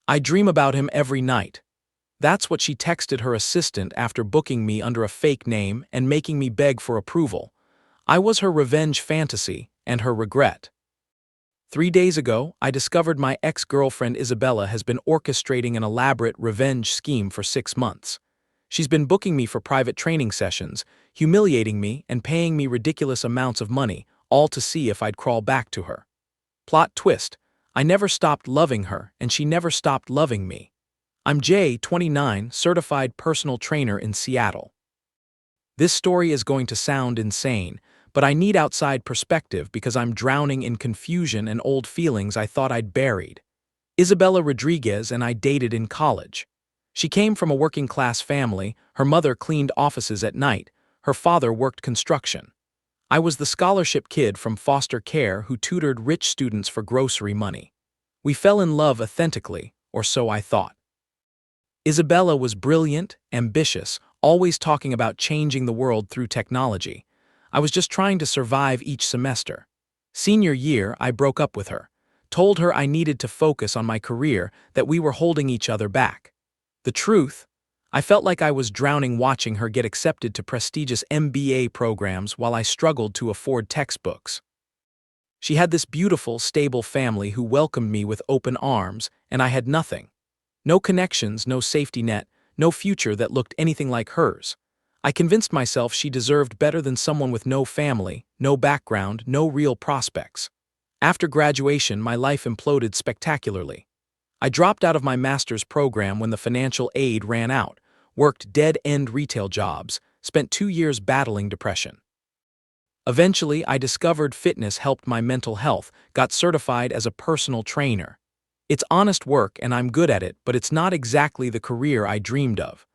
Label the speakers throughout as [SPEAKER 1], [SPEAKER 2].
[SPEAKER 1] I dream about him every night. That's what she texted her assistant after booking me under a fake name and making me beg for approval. I was her revenge fantasy and her regret. 3 days ago, I discovered my ex-girlfriend Isabella has been orchestrating an elaborate revenge scheme for 6 months. She's been booking me for private training sessions, humiliating me and paying me ridiculous amounts of money, all to see if I'd crawl back to her. Plot twist: I never stopped loving her and she never stopped loving me. I'm Jay, 29, certified personal trainer in Seattle. This story is going to sound insane, but I need outside perspective because I'm drowning in confusion and old feelings I thought I'd buried. Isabella Rodriguez and I dated in college. She came from a working-class family. Her mother cleaned offices at night. Her father worked construction. I was the scholarship kid from foster care who tutored rich students for grocery money. We fell in love authentically, or so I thought. Isabella was brilliant, ambitious, always talking about changing the world through technology. I was just trying to survive each semester. Senior year, I broke up with her. Told her I needed to focus on my career, that we were holding each other back. The truth? I felt like I was drowning watching her get accepted to prestigious MBA programs while I struggled to afford textbooks. She had this beautiful, stable family who welcomed me with open arms, and I had nothing. No connections, no safety net, no future that looked anything like hers. I convinced myself she deserved better than someone with no family, no background, no real prospects. After graduation, my life imploded spectacularly. I dropped out of my master's program when the financial aid ran out, worked dead-end retail jobs, spent 2 years battling depression. Eventually, I discovered fitness helped my mental health, got certified as a personal trainer. It's honest work and I'm good at it, but it's not exactly the career I dreamed of.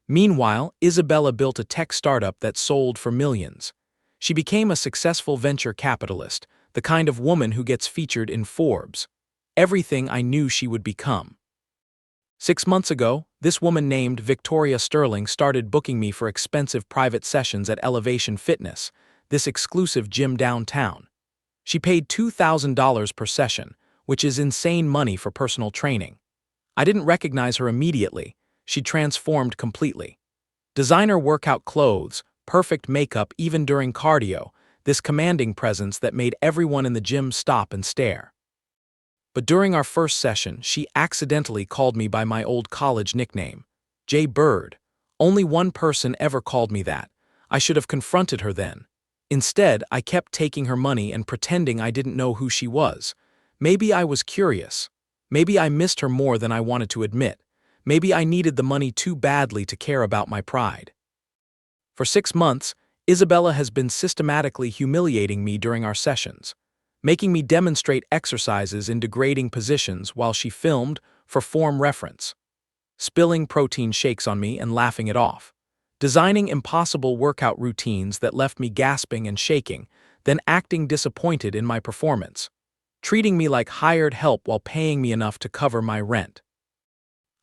[SPEAKER 1] Meanwhile, Isabella built a tech startup that sold for millions. She became a successful venture capitalist, the kind of woman who gets featured in Forbes. Everything I knew she would become. 6 months ago, this woman named Victoria Sterling started booking me for expensive private sessions at Elevation Fitness, this exclusive gym downtown. She paid $2,000 per session, which is insane money for personal training. I didn't recognize her immediately. She transformed completely. Designer workout clothes, perfect makeup even during cardio, this commanding presence that made everyone in the gym stop and stare. But during our first session, she accidentally called me by my old college nickname, Jay Bird. Only one person ever called me that. I should have confronted her then. Instead, I kept taking her money and pretending I didn't know who she was. Maybe I was curious. Maybe I missed her more than I wanted to admit. Maybe I needed the money too badly to care about my pride. For 6 months, Isabella has been systematically humiliating me during our sessions, making me demonstrate exercises in degrading positions while she filmed for form reference, spilling protein shakes on me and laughing it off, designing impossible workout routines that left me gasping and shaking, then acting disappointed in my performance, treating me like hired help while paying me enough to cover my rent.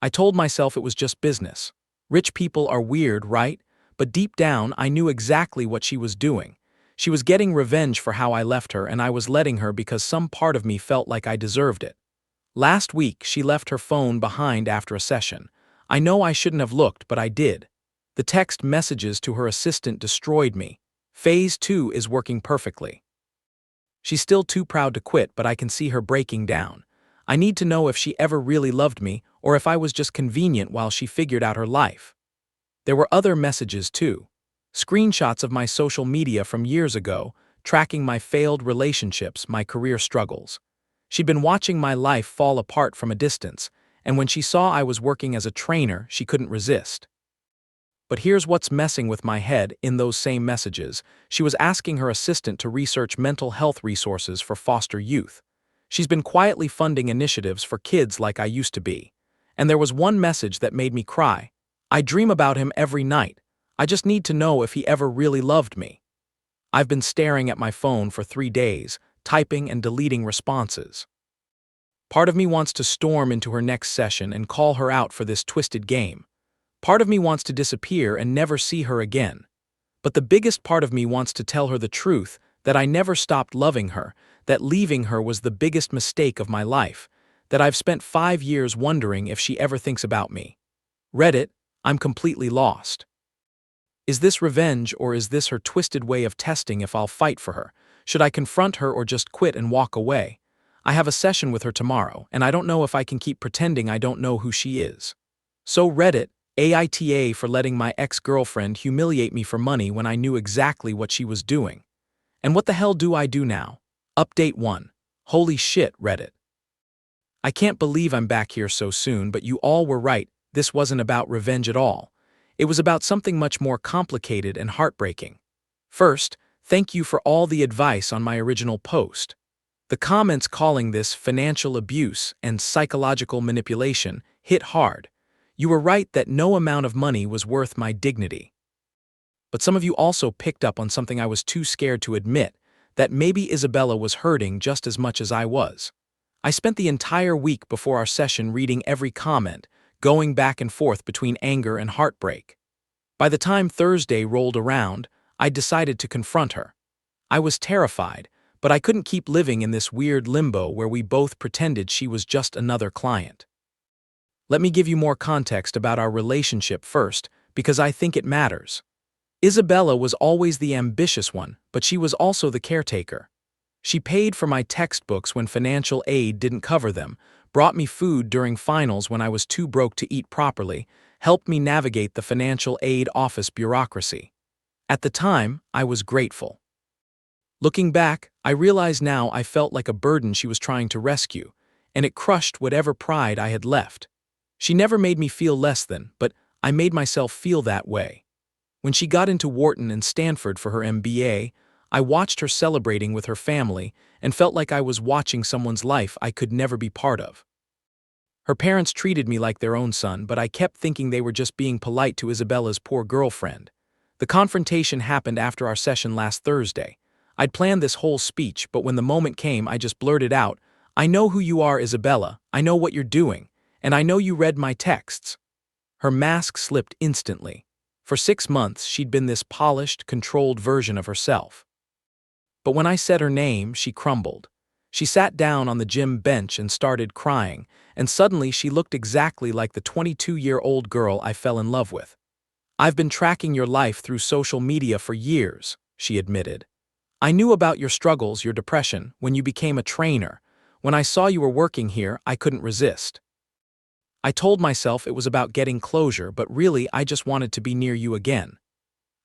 [SPEAKER 1] I told myself it was just business. Rich people are weird, right? But deep down, I knew exactly what she was doing. She was getting revenge for how I left her, and I was letting her because some part of me felt like I deserved it. Last week, she left her phone behind after a session. I know I shouldn't have looked, but I did. The text messages to her assistant destroyed me. Phase 2 is working perfectly. She's still too proud to quit, but I can see her breaking down. I need to know if she ever really loved me or if I was just convenient while she figured out her life. There were other messages too. Screenshots of my social media from years ago, tracking my failed relationships, my career struggles. She'd been watching my life fall apart from a distance, and when she saw I was working as a trainer, she couldn't resist. But here's what's messing with my head in those same messages. She was asking her assistant to research mental health resources for foster youth. She's been quietly funding initiatives for kids like I used to be. And there was one message that made me cry. I dream about him every night. I just need to know if he ever really loved me. I've been staring at my phone for 3 days, typing and deleting responses. Part of me wants to storm into her next session and call her out for this twisted game. Part of me wants to disappear and never see her again. But the biggest part of me wants to tell her the truth, that I never stopped loving her, that leaving her was the biggest mistake of my life, that I've spent 5 years wondering if she ever thinks about me. Reddit, I'm completely lost. Is this revenge, or is this her twisted way of testing if I'll fight for her? Should I confront her or just quit and walk away? I have a session with her tomorrow, and I don't know if I can keep pretending I don't know who she is. So Reddit, AITA for letting my ex-girlfriend humiliate me for money when I knew exactly what she was doing. And what the hell do I do now? Update 1. Holy shit, Reddit. I can't believe I'm back here so soon, but you all were right, this wasn't about revenge at all. It was about something much more complicated and heartbreaking. First, thank you for all the advice on my original post. The comments calling this financial abuse and psychological manipulation hit hard. You were right that no amount of money was worth my dignity. But some of you also picked up on something I was too scared to admit, that maybe Isabella was hurting just as much as I was. I spent the entire week before our session reading every comment, going back and forth between anger and heartbreak. By the time Thursday rolled around, I decided to confront her. I was terrified, but I couldn't keep living in this weird limbo where we both pretended she was just another client. Let me give you more context about our relationship first, because I think it matters. Isabella was always the ambitious one, but she was also the caretaker. She paid for my textbooks when financial aid didn't cover them, brought me food during finals when I was too broke to eat properly, helped me navigate the financial aid office bureaucracy. At the time, I was grateful. Looking back, I realize now I felt like a burden she was trying to rescue, and it crushed whatever pride I had left. She never made me feel less than, but I made myself feel that way. When she got into Wharton and Stanford for her MBA, I watched her celebrating with her family and felt like I was watching someone's life I could never be part of. Her parents treated me like their own son, but I kept thinking they were just being polite to Isabella's poor girlfriend. The confrontation happened after our session last Thursday. I'd planned this whole speech, but when the moment came, I just blurted out, "I know who you are, Isabella, I know what you're doing, and I know you read my texts." Her mask slipped instantly. For 6 months, she'd been this polished, controlled version of herself. But when I said her name, she crumbled. She sat down on the gym bench and started crying, and suddenly she looked exactly like the 22-year-old girl I fell in love with. "I've been tracking your life through social media for years," she admitted. "I knew about your struggles, your depression, when you became a trainer. When I saw you were working here, I couldn't resist. I told myself it was about getting closure, but really I just wanted to be near you again."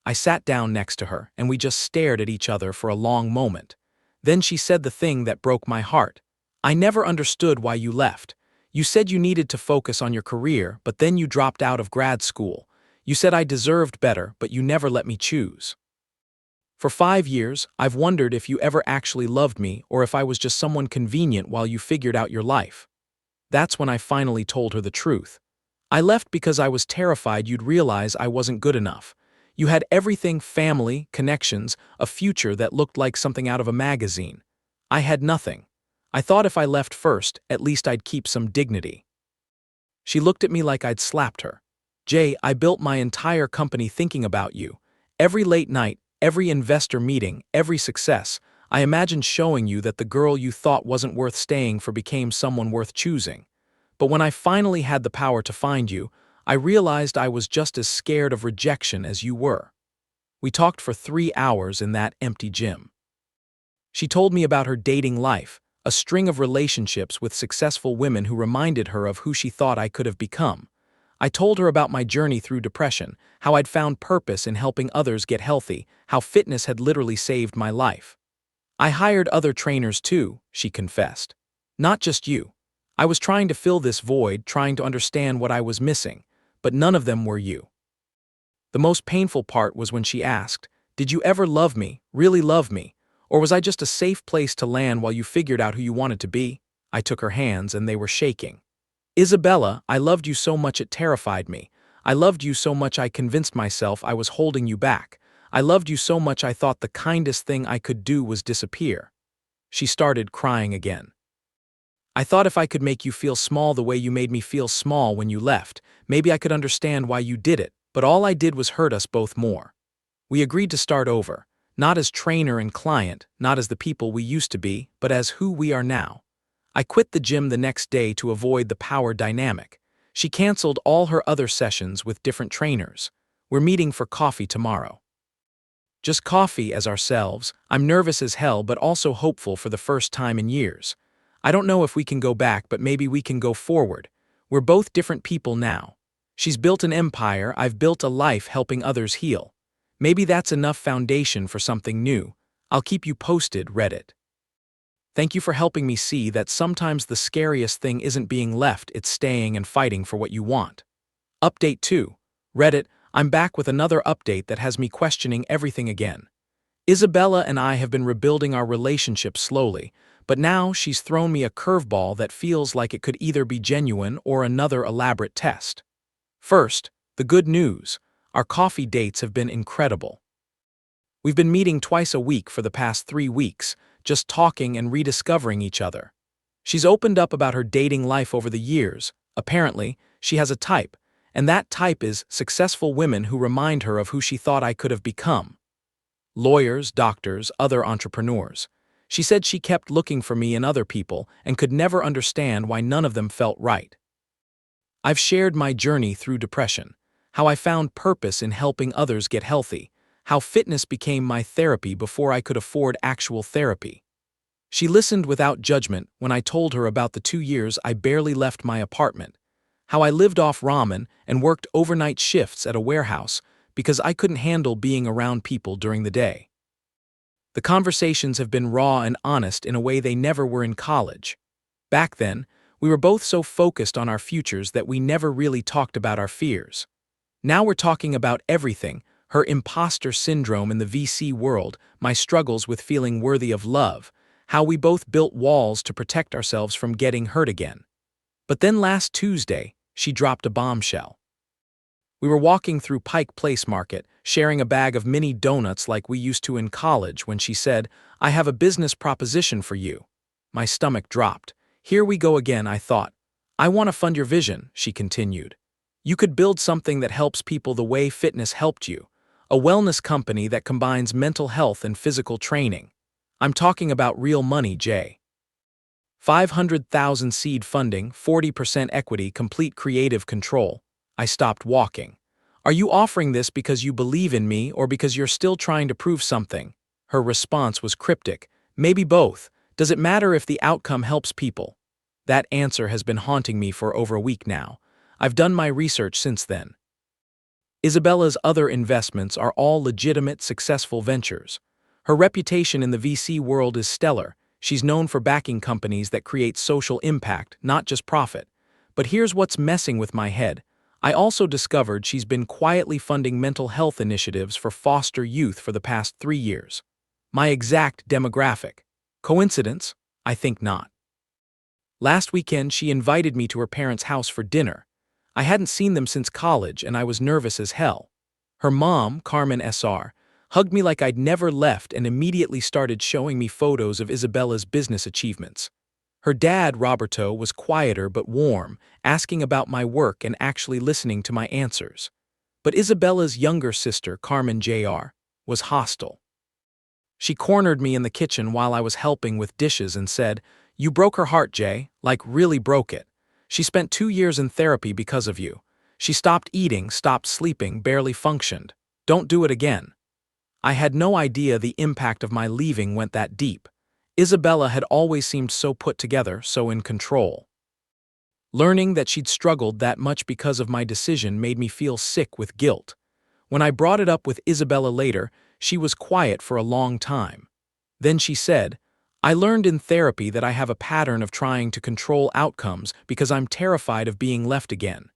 [SPEAKER 1] I sat down next to her, and we just stared at each other for a long moment. Then she said the thing that broke my heart. "I never understood why you left. You said you needed to focus on your career, but then you dropped out of grad school. You said I deserved better, but you never let me choose. For 5 years, I've wondered if you ever actually loved me or if I was just someone convenient while you figured out your life." That's when I finally told her the truth. "I left because I was terrified you'd realize I wasn't good enough. You had everything: family, connections, a future that looked like something out of a magazine. I had nothing. I thought if I left first, at least I'd keep some dignity." She looked at me like I'd slapped her. "Jay, I built my entire company thinking about you. Every late night, every investor meeting, every success, I imagined showing you that the girl you thought wasn't worth staying for became someone worth choosing. But when I finally had the power to find you, I realized I was just as scared of rejection as you were." We talked for 3 hours in that empty gym. She told me about her dating life, a string of relationships with successful women who reminded her of who she thought I could have become. I told her about my journey through depression, how I'd found purpose in helping others get healthy, how fitness had literally saved my life. "I hired other trainers too," she confessed. "Not just you. I was trying to fill this void, trying to understand what I was missing, but none of them were you." The most painful part was when she asked, "Did you ever love me, really love me, or was I just a safe place to land while you figured out who you wanted to be?" I took her hands and they were shaking. "Isabella, I loved you so much it terrified me. I loved you so much I convinced myself I was holding you back. I loved you so much I thought the kindest thing I could do was disappear." She started crying again. "I thought if I could make you feel small the way you made me feel small when you left, maybe I could understand why you did it, but all I did was hurt us both more. We agreed to start over, not as trainer and client, not as the people we used to be, but as who we are now. I quit the gym the next day to avoid the power dynamic. She canceled all her other sessions with different trainers. We're meeting for coffee tomorrow. Just coffee as ourselves. I'm nervous as hell but also hopeful for the first time in years. I don't know if we can go back, but maybe we can go forward. We're both different people now. She's built an empire, I've built a life helping others heal. Maybe that's enough foundation for something new. I'll keep you posted, Reddit. Thank you for helping me see that sometimes the scariest thing isn't being left, it's staying and fighting for what you want. Update 2. Reddit, I'm back with another update that has me questioning everything again. Isabella and I have been rebuilding our relationship slowly, but now she's thrown me a curveball that feels like it could either be genuine or another elaborate test. First, the good news. Our coffee dates have been incredible. We've been meeting twice a week for the past 3 weeks, just talking and rediscovering each other. She's opened up about her dating life over the years. Apparently, she has a type, and that type is successful women who remind her of who she thought I could have become. Lawyers, doctors, other entrepreneurs. She said she kept looking for me in other people and could never understand why none of them felt right. I've shared my journey through depression, how I found purpose in helping others get healthy, how fitness became my therapy before I could afford actual therapy. She listened without judgment when I told her about the 2 years I barely left my apartment, how I lived off ramen and worked overnight shifts at a warehouse because I couldn't handle being around people during the day. The conversations have been raw and honest in a way they never were in college. Back then, we were both so focused on our futures that we never really talked about our fears. Now we're talking about everything: her imposter syndrome in the VC world, my struggles with feeling worthy of love, how we both built walls to protect ourselves from getting hurt again. But then last Tuesday, she dropped a bombshell. We were walking through Pike Place Market, sharing a bag of mini donuts like we used to in college when she said, "I have a business proposition for you." My stomach dropped. Here we go again, I thought. "I want to fund your vision," she continued. "You could build something that helps people the way fitness helped you. A wellness company that combines mental health and physical training. I'm talking about real money, Jay. 500,000 seed funding, 40% equity, complete creative control." I stopped walking. "Are you offering this because you believe in me or because you're still trying to prove something?" Her response was cryptic. "Maybe both. Does it matter if the outcome helps people?" That answer has been haunting me for over a week now. I've done my research since then. Isabella's other investments are all legitimate, successful ventures. Her reputation in the VC world is stellar. She's known for backing companies that create social impact, not just profit. But here's what's messing with my head. I also discovered she's been quietly funding mental health initiatives for foster youth for the past 3 years. My exact demographic. Coincidence? I think not. Last weekend, she invited me to her parents' house for dinner. I hadn't seen them since college and I was nervous as hell. Her mom, Carmen SR, hugged me like I'd never left and immediately started showing me photos of Isabella's business achievements. Her dad, Roberto, was quieter but warm, asking about my work and actually listening to my answers. But Isabella's younger sister, Carmen Jr., was hostile. She cornered me in the kitchen while I was helping with dishes and said, "You broke her heart, Jay, like really broke it. She spent 2 years in therapy because of you. She stopped eating, stopped sleeping, barely functioned. Don't do it again." I had no idea the impact of my leaving went that deep. Isabella had always seemed so put together, so in control. Learning that she'd struggled that much because of my decision made me feel sick with guilt. When I brought it up with Isabella later, she was quiet for a long time. Then she said, "I learned in therapy that I have a pattern of trying to control outcomes because I'm terrified of being left again.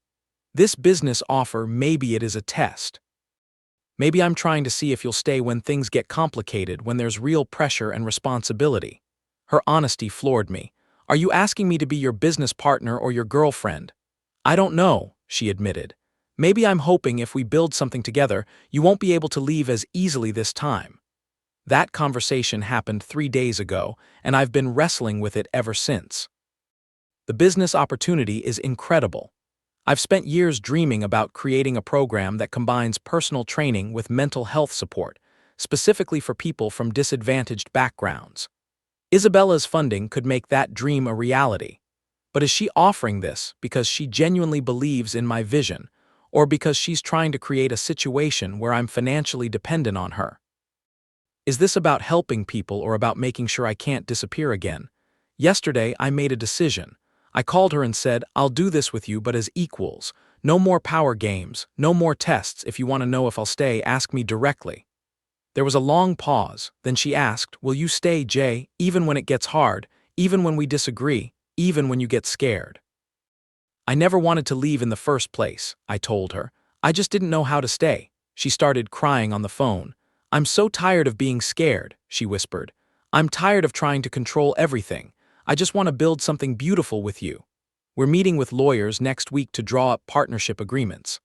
[SPEAKER 1] This business offer, maybe it is a test. Maybe I'm trying to see if you'll stay when things get complicated, when there's real pressure and responsibility." Her honesty floored me. "Are you asking me to be your business partner or your girlfriend?" "I don't know," she admitted. "Maybe I'm hoping if we build something together, you won't be able to leave as easily this time." That conversation happened 3 days ago, and I've been wrestling with it ever since. The business opportunity is incredible. I've spent years dreaming about creating a program that combines personal training with mental health support, specifically for people from disadvantaged backgrounds. Isabella's funding could make that dream a reality. But is she offering this because she genuinely believes in my vision, or because she's trying to create a situation where I'm financially dependent on her? Is this about helping people or about making sure I can't disappear again? Yesterday, I made a decision. I called her and said, I'll do this with you, but as equals. No more power games, no more tests. If you want to know if I'll stay, ask me directly. There was a long pause, then she asked, will you stay, Jay, even when it gets hard, even when we disagree, even when you get scared? I never wanted to leave in the first place, I told her. I just didn't know how to stay. She started crying on the phone. I'm so tired of being scared, she whispered. I'm tired of trying to control everything. I just want to build something beautiful with you. We're meeting with lawyers next week to draw up partnership agreements.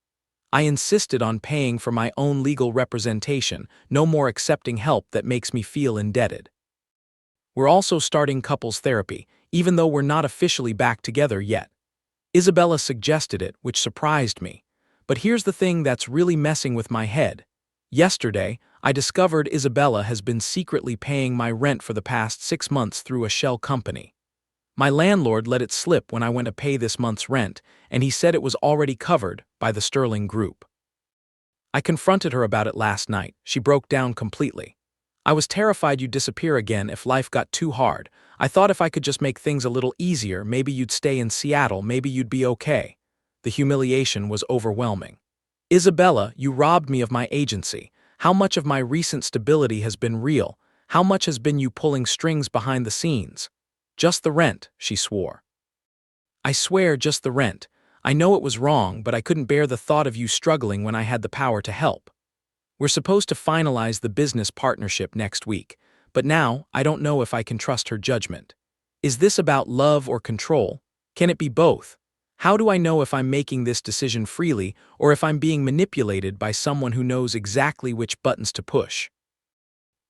[SPEAKER 1] I insisted on paying for my own legal representation, no more accepting help that makes me feel indebted. We're also starting couples therapy, even though we're not officially back together yet. Isabella suggested it, which surprised me. But here's the thing that's really messing with my head. Yesterday, I discovered Isabella has been secretly paying my rent for the past 6 months through a shell company. My landlord let it slip when I went to pay this month's rent, and he said it was already covered by the Sterling Group. I confronted her about it last night. She broke down completely. I was terrified you'd disappear again if life got too hard. I thought if I could just make things a little easier, maybe you'd stay in Seattle, maybe you'd be okay. The humiliation was overwhelming. Isabella, you robbed me of my agency. How much of my recent stability has been real? How much has been you pulling strings behind the scenes? Just the rent, she swore. I swear, just the rent. I know it was wrong, but I couldn't bear the thought of you struggling when I had the power to help. We're supposed to finalize the business partnership next week, but now I don't know if I can trust her judgment. Is this about love or control? Can it be both? How do I know if I'm making this decision freely or if I'm being manipulated by someone who knows exactly which buttons to push?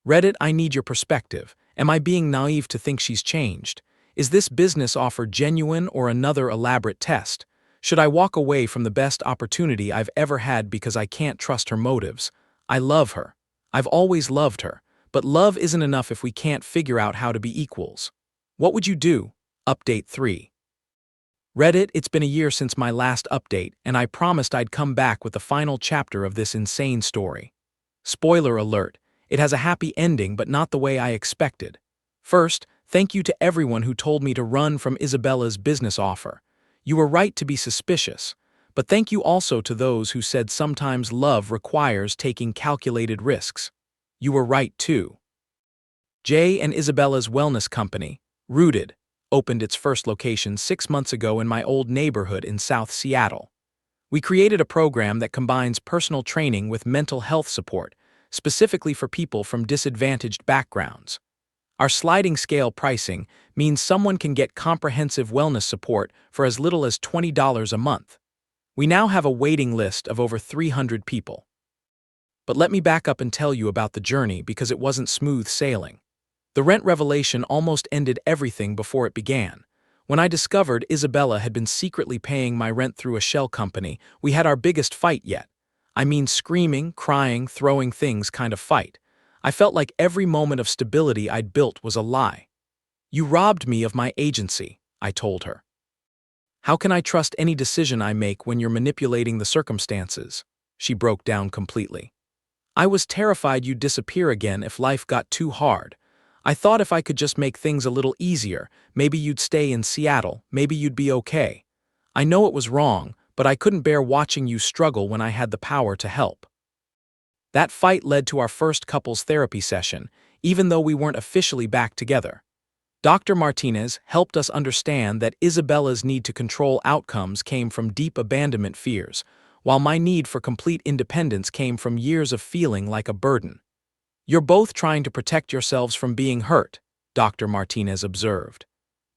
[SPEAKER 1] Reddit, I need your perspective. Am I being naive to think she's changed? Is this business offer genuine or another elaborate test? Should I walk away from the best opportunity I've ever had because I can't trust her motives? I love her. I've always loved her. But love isn't enough if we can't figure out how to be equals. What would you do? Update 3. Reddit, it's been a year since my last update, and I promised I'd come back with the final chapter of this insane story. Spoiler alert, it has a happy ending but not the way I expected. First, thank you to everyone who told me to run from Isabella's business offer. You were right to be suspicious. But thank you also to those who said sometimes love requires taking calculated risks. You were right too. Jay and Isabella's wellness company, Rooted, opened its first location 6 months ago in my old neighborhood in South Seattle. We created a program that combines personal training with mental health support, specifically for people from disadvantaged backgrounds. Our sliding scale pricing means someone can get comprehensive wellness support for as little as $20 a month. We now have a waiting list of over 300 people. But let me back up and tell you about the journey because it wasn't smooth sailing. The rent revelation almost ended everything before it began. When I discovered Isabella had been secretly paying my rent through a shell company, we had our biggest fight yet. I mean screaming, crying, throwing things kind of fight. I felt like every moment of stability I'd built was a lie. You robbed me of my agency, I told her. How can I trust any decision I make when you're manipulating the circumstances? She broke down completely. I was terrified you'd disappear again if life got too hard. I thought if I could just make things a little easier, maybe you'd stay in Seattle, maybe you'd be okay. I know it was wrong, but I couldn't bear watching you struggle when I had the power to help. That fight led to our first couples therapy session, even though we weren't officially back together. Dr. Martinez helped us understand that Isabella's need to control outcomes came from deep abandonment fears, while my need for complete independence came from years of feeling like a burden. You're both trying to protect yourselves from being hurt, Dr. Martinez observed.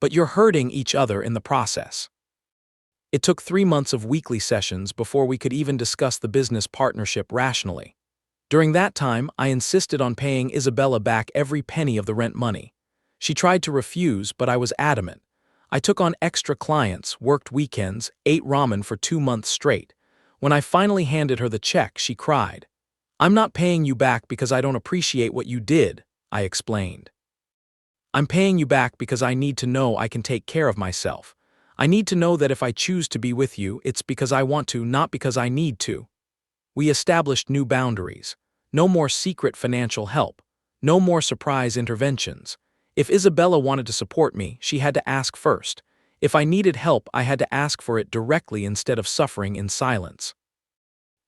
[SPEAKER 1] But you're hurting each other in the process. It took 3 months of weekly sessions before we could even discuss the business partnership rationally. During that time, I insisted on paying Isabella back every penny of the rent money. She tried to refuse, but I was adamant. I took on extra clients, worked weekends, ate ramen for 2 months straight. When I finally handed her the check, she cried. I'm not paying you back because I don't appreciate what you did, I explained. I'm paying you back because I need to know I can take care of myself. I need to know that if I choose to be with you, it's because I want to, not because I need to. We established new boundaries. No more secret financial help. No more surprise interventions. If Isabella wanted to support me, she had to ask first. If I needed help, I had to ask for it directly instead of suffering in silence.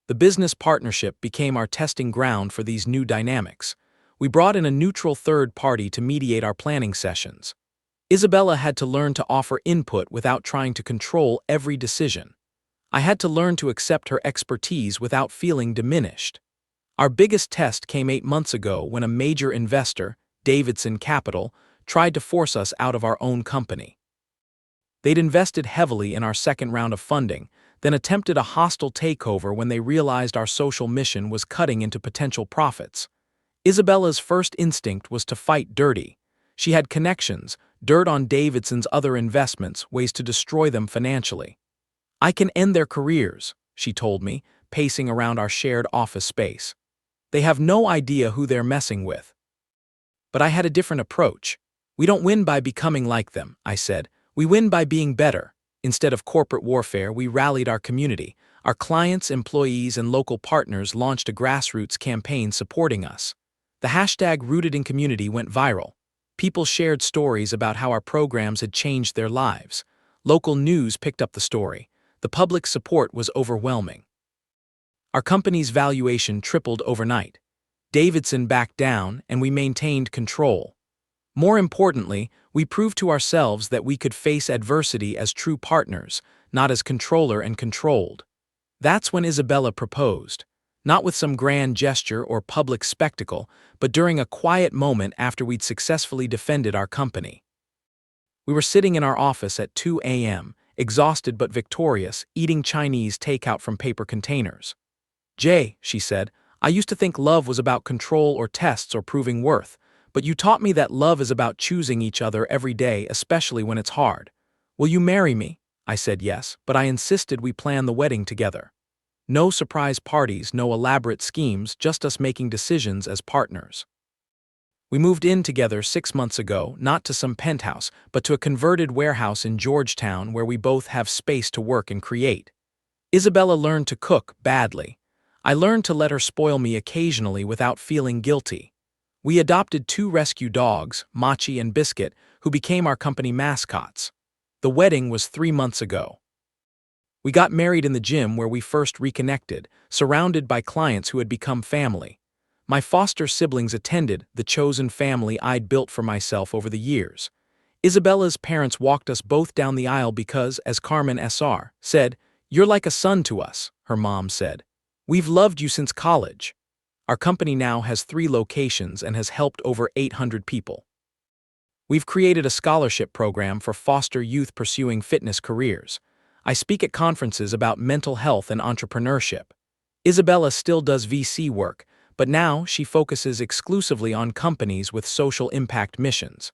[SPEAKER 1] The business partnership became our testing ground for these new dynamics. We brought in a neutral third party to mediate our planning sessions. Isabella had to learn to offer input without trying to control every decision. I had to learn to accept her expertise without feeling diminished. Our biggest test came 8 months ago when a major investor, Davidson Capital, tried to force us out of our own company. They'd invested heavily in our second round of funding, then attempted a hostile takeover when they realized our social mission was cutting into potential profits. Isabella's first instinct was to fight dirty. She had connections, dirt on Davidson's other investments, ways to destroy them financially. I can end their careers, she told me, pacing around our shared office space. They have no idea who they're messing with. But I had a different approach. We don't win by becoming like them, I said. We win by being better. Instead of corporate warfare, we rallied our community. Our clients, employees, and local partners launched a grassroots campaign supporting us. The hashtag Rooted in Community went viral. People shared stories about how our programs had changed their lives. Local news picked up the story. The public support was overwhelming. Our company's valuation tripled overnight. Davidson backed down, and we maintained control. More importantly, we proved to ourselves that we could face adversity as true partners, not as controller and controlled. That's when Isabella proposed. Not with some grand gesture or public spectacle, but during a quiet moment after we'd successfully defended our company. We were sitting in our office at 2 a.m., exhausted but victorious, eating Chinese takeout from paper containers. "Jay," she said, "I used to think love was about control or tests or proving worth, but you taught me that love is about choosing each other every day, especially when it's hard. Will you marry me?" I said yes, but I insisted we plan the wedding together. No surprise parties, no elaborate schemes, just us making decisions as partners. We moved in together 6 months ago, not to some penthouse, but to a converted warehouse in Georgetown where we both have space to work and create. Isabella learned to cook badly. I learned to let her spoil me occasionally without feeling guilty. We adopted 2 rescue dogs, Machi and Biscuit, who became our company mascots. The wedding was 3 months ago. We got married in the gym where we first reconnected, surrounded by clients who had become family. My foster siblings attended, the chosen family I'd built for myself over the years. Isabella's parents walked us both down the aisle because, as Carmen S.R. said, "You're like a son to us," her mom said. "We've loved you since college." Our company now has 3 locations and has helped over 800 people. We've created a scholarship program for foster youth pursuing fitness careers. I speak at conferences about mental health and entrepreneurship. Isabella still does VC work, but now she focuses exclusively on companies with social impact missions.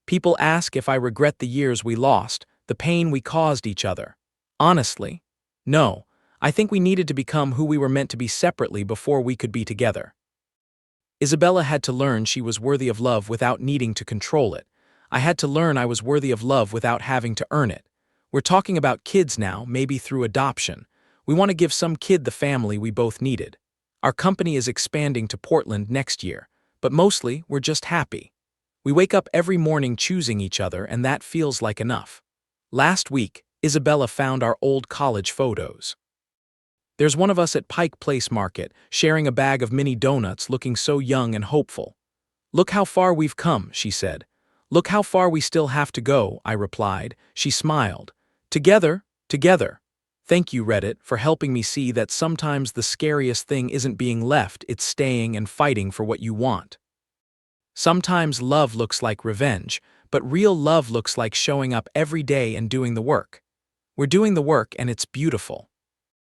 [SPEAKER 1] People ask if I regret the years we lost, the pain we caused each other. Honestly, no. I think we needed to become who we were meant to be separately before we could be together. Isabella had to learn she was worthy of love without needing to control it. I had to learn I was worthy of love without having to earn it. We're talking about kids now, maybe through adoption. We want to give some kid the family we both needed. Our company is expanding to Portland next year, but mostly we're just happy. We wake up every morning choosing each other, and that feels like enough. Last week, Isabella found our old college photos. There's one of us at Pike Place Market, sharing a bag of mini donuts, looking so young and hopeful. "Look how far we've come," she said. "Look how far we still have to go," I replied. She smiled. "Together, together." Thank you, Reddit, for helping me see that sometimes the scariest thing isn't being left, it's staying and fighting for what you want. Sometimes love looks like revenge, but real love looks like showing up every day and doing the work. We're doing the work, and it's beautiful.